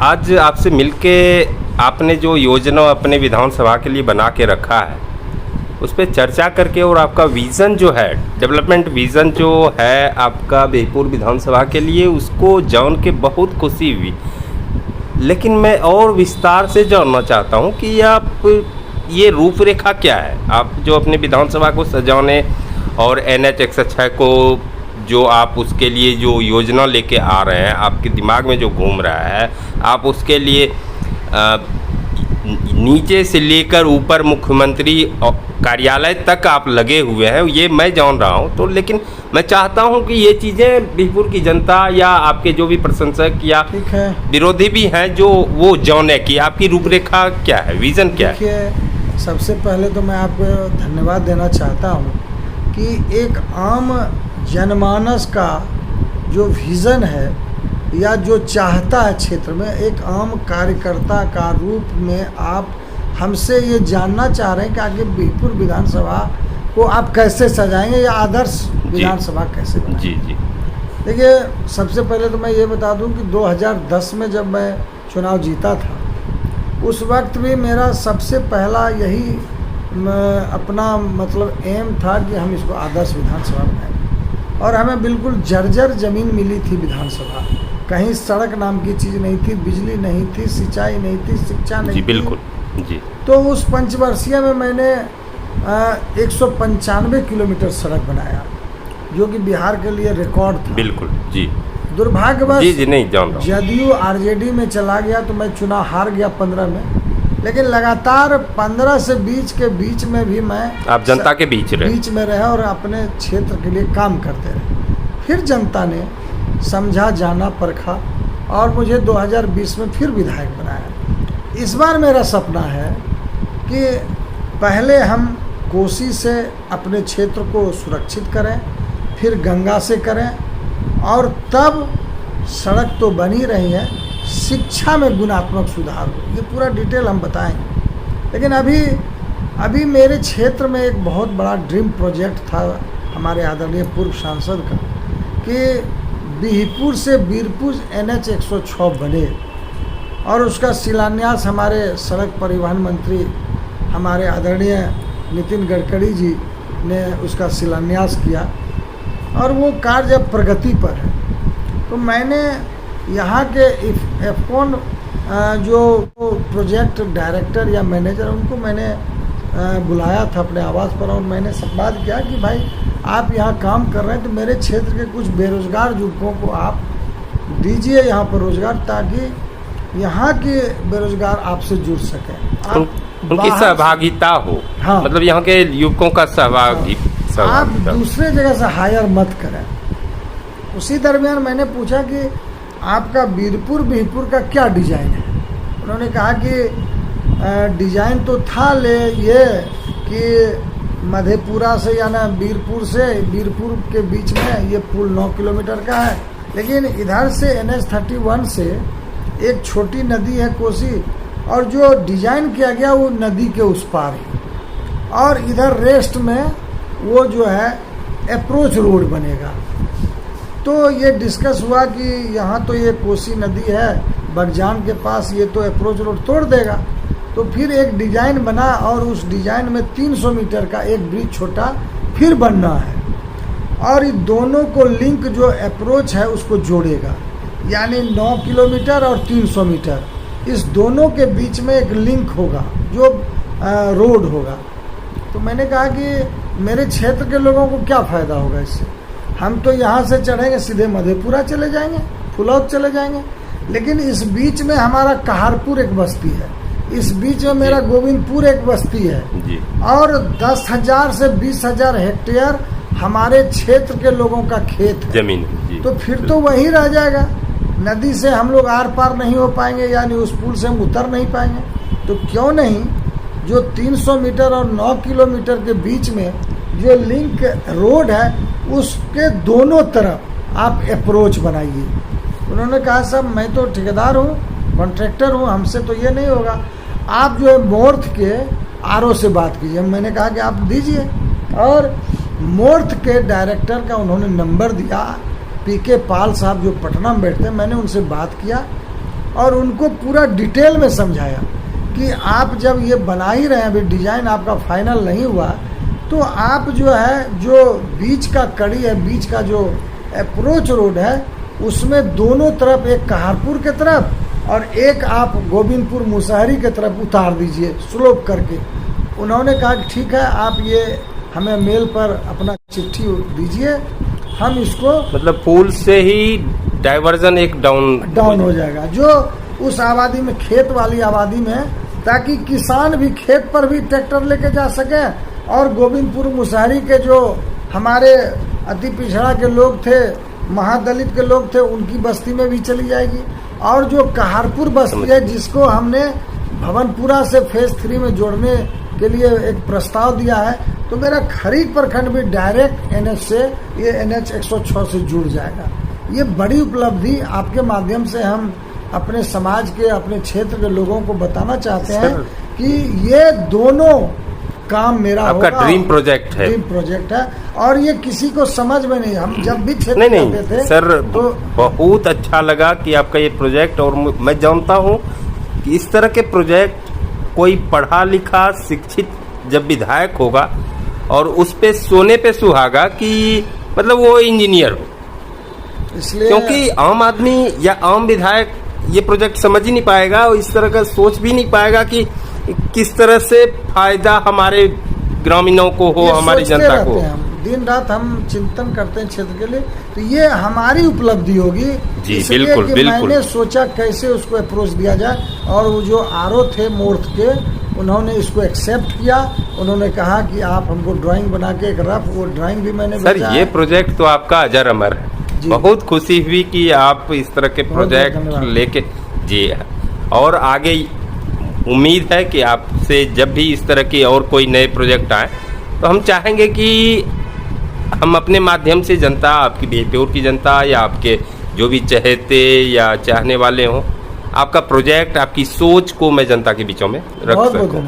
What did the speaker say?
आज आपसे मिलके आपने जो योजना अपने विधानसभा के लिए बना के रखा है उस पर चर्चा करके और आपका विज़न जो है, डेवलपमेंट विज़न जो है आपका बिहपुर विधानसभा के लिए, उसको जान के बहुत खुशी हुई। लेकिन मैं और विस्तार से जानना चाहता हूँ कि आप ये रूपरेखा क्या है, आप जो अपने विधानसभा को सजाने और NH 106 को जो आप उसके लिए जो योजना लेके आ रहे हैं, आपके दिमाग में जो घूम रहा है, आप उसके लिए नीचे से लेकर ऊपर मुख्यमंत्री कार्यालय तक आप लगे हुए हैं, ये मैं जान रहा हूँ। तो लेकिन मैं चाहता हूँ कि ये चीज़ें बिहपुर की जनता या आपके जो भी प्रशंसक या विरोधी भी हैं जो वो जाने की आपकी रूपरेखा क्या है, विज़न क्या है। सबसे पहले तो मैं आपको धन्यवाद देना चाहता हूँ कि एक आम जनमानस का जो विज़न है या जो चाहता है क्षेत्र में, एक आम कार्यकर्ता का रूप में आप हमसे ये जानना चाह रहे हैं कि आगे बिहपुर विधानसभा को आप कैसे सजाएंगे या आदर्श विधानसभा कैसे बनाएंगे। जी जी। देखिए, सबसे पहले तो मैं ये बता दूं कि 2010 में जब मैं चुनाव जीता था, उस वक्त भी मेरा सबसे पहला यही अपना मतलब एम था कि हम इसको आदर्श विधानसभा बनाएंगे। और हमें बिल्कुल जर्जर ज़मीन मिली थी विधानसभा, कहीं सड़क नाम की चीज़ नहीं थी, बिजली नहीं थी, सिंचाई नहीं थी, शिक्षा नहीं जी, थी। बिल्कुल जी। तो उस पंचवर्षीय में मैंने 195 किलोमीटर सड़क बनाया, जो कि बिहार के लिए रिकॉर्ड था। बिल्कुल जी। दुर्भाग्यवश जी नहीं जान रहा हूँ। जदयू RJD में चला गया तो मैं चुनाव हार गया 15 में, लेकिन लगातार 15 से 20 के बीच में भी मैं आप जनता के बीच में रहे और अपने क्षेत्र के लिए काम करते रहे। फिर जनता ने समझा, जाना, परखा और मुझे 2020 में फिर विधायक बनाया। इस बार मेरा सपना है कि पहले हम कोसी से अपने क्षेत्र को सुरक्षित करें, फिर गंगा से करें, और तब सड़क तो बनी रही है, शिक्षा में गुणात्मक सुधार हो। ये पूरा डिटेल हम बताएंगे। लेकिन अभी मेरे क्षेत्र में एक बहुत बड़ा ड्रीम प्रोजेक्ट था हमारे आदरणीय पूर्व सांसद का कि बिहपुर से बीरपुर NH 106 बने, और उसका शिलान्यास हमारे सड़क परिवहन मंत्री हमारे आदरणीय नितिन गडकरी जी ने उसका शिलान्यास किया, और वो कार्य अब प्रगति पर है। तो मैंने यहाँ के इफ़कॉन जो प्रोजेक्ट डायरेक्टर या मैनेजर, उनको मैंने बुलाया था अपने आवास पर, और मैंने संवाद किया कि भाई आप यहाँ काम कर रहे हैं तो मेरे क्षेत्र के कुछ बेरोज़गार युवकों को आप दीजिए यहाँ पर रोज़गार, ताकि यहाँ के बेरोज़गार आपसे जुड़ सकें, उनकी सहभागिता हो। हाँ, मतलब यहाँ के युवकों का आप दूसरे जगह से हायर मत करें। उसी दरमियान मैंने पूछा कि आपका बिहपुर का क्या डिज़ाइन है। उन्होंने कहा कि डिज़ाइन तो था, ले ये कि मधेपुरा से या ना बीरपुर के बीच में ये पुल 9 किलोमीटर का है, लेकिन इधर से NH 31 से एक छोटी नदी है कोसी, और जो डिज़ाइन किया गया वो नदी के उस पार है, और इधर रेस्ट में वो जो है अप्रोच रोड बनेगा। तो ये डिस्कस हुआ कि यहाँ तो ये कोसी नदी है बगजान के पास, ये तो अप्रोच रोड तोड़ देगा। तो फिर एक डिज़ाइन बना, और उस डिज़ाइन में 300 मीटर का एक ब्रिज छोटा फिर बनना है, और इन दोनों को लिंक जो अप्रोच है उसको जोड़ेगा, यानी 9 किलोमीटर और 300 मीटर, इस दोनों के बीच में एक लिंक होगा जो रोड होगा। तो मैंने कहा कि मेरे क्षेत्र के लोगों को क्या फ़ायदा होगा इससे, हम तो यहाँ से चढ़ेंगे सीधे मधेपुरा चले जाएंगे, फुलौद चले जाएंगे, लेकिन इस बीच में हमारा कहारपुर एक बस्ती है, इस बीच में मेरा गोविंदपुर एक बस्ती है, और 10,000 से 20,000 हेक्टेयर हमारे क्षेत्र के लोगों का खेत है, जमीन जी। तो फिर तो वही रह जाएगा, नदी से हम लोग आर पार नहीं हो पाएंगे, यानी उस पुल से हम उतर नहीं पाएंगे। तो क्यों नहीं जो 300 मीटर और 9 किलोमीटर के बीच में जो लिंक रोड है उसके दोनों तरफ आप अप्रोच बनाइए। उन्होंने कहा साहब मैं तो ठेकेदार हूँ, कॉन्ट्रैक्टर हूँ, हमसे तो ये नहीं होगा, आप जो है मोर्थ के RO से बात कीजिए। मैंने कहा कि आप दीजिए, और मोर्थ के डायरेक्टर का उन्होंने नंबर दिया, PK पाल साहब जो पटना में बैठते हैं, मैंने उनसे बात किया, और उनको पूरा डिटेल में समझाया कि आप जब ये बना ही रहे हैं, अभी डिजाइन आपका फाइनल नहीं हुआ, तो आप जो है जो बीच का कड़ी है, बीच का जो अप्रोच रोड है, उसमें दोनों तरफ एक कहारपुर के तरफ और एक आप गोविंदपुर मुसहरी के तरफ उतार दीजिए स्लोप करके। उन्होंने कहा कि ठीक है, आप ये हमें मेल पर अपना चिट्ठी दीजिए, हम इसको मतलब पुल से ही डाइवर्जन एक डाउन हो जाएगा जो उस आबादी में, खेत वाली आबादी में, ताकि किसान भी खेत पर भी ट्रैक्टर लेके जा सके और गोविंदपुर मुसहरी के जो हमारे अति पिछड़ा के लोग थे, महादलित के लोग थे, उनकी बस्ती में भी चली जाएगी। और जो कहारपुर बस्ती है, जिसको हमने भवनपुरा से फेज 3 में जोड़ने के लिए एक प्रस्ताव दिया है, तो मेरा खरीक प्रखंड भी डायरेक्ट NH से, ये NH 106 से जुड़ जाएगा। ये बड़ी उपलब्धि आपके माध्यम से हम अपने समाज के, अपने क्षेत्र के लोगों को बताना चाहते हैं कि ये दोनों काम मेरा आपका ड्रीम प्रोजेक्ट है। ड्रीम प्रोजेक्ट है और ये किसी को समझ में नहीं, हम जब भी क्षेत्र नहीं थे सर, तो बहुत अच्छा लगा कि आपका ये प्रोजेक्ट, और मैं जानता हूँ कि इस तरह के प्रोजेक्ट कोई पढ़ा लिखा शिक्षित जब विधायक होगा और उस पे सोने पे सुहागा कि मतलब वो इंजीनियर हो, इसलिए क्योंकि आम आदमी या आम विधायक ये प्रोजेक्ट समझ ही नहीं पाएगा और इस तरह का सोच भी नहीं पाएगा कि किस तरह से फायदा हमारे ग्रामीणों को हो, हमारी जनता को। दिन रात हम चिंतन करते हैं क्षेत्र के लिए, तो ये हमारी उपलब्धि होगी। जी बिल्कुल बिल्कुल। मैंने सोचा कैसे उसको अप्रोच दिया जाए, और वो जो आरओ थे मोर्थ के, उन्होंने इसको एक्सेप्ट किया। उन्होंने कहा कि आप हमको ड्राइंग बना के एक रफ, वो ड्राइंग भी मैंने सर ये प्रोजेक्ट तो आपका अजर अमर है। बहुत खुशी हुई कि आप इस तरह के प्रोजेक्ट लेके जी, और आगे उम्मीद है कि आपसे जब भी इस तरह के और कोई नए प्रोजेक्ट आए तो हम चाहेंगे कि हम अपने माध्यम से जनता, आपकी बेहतूर की जनता या आपके जो भी चहेते या चाहने वाले हों, आपका प्रोजेक्ट, आपकी सोच को मैं जनता के बीचों में रख सकूं।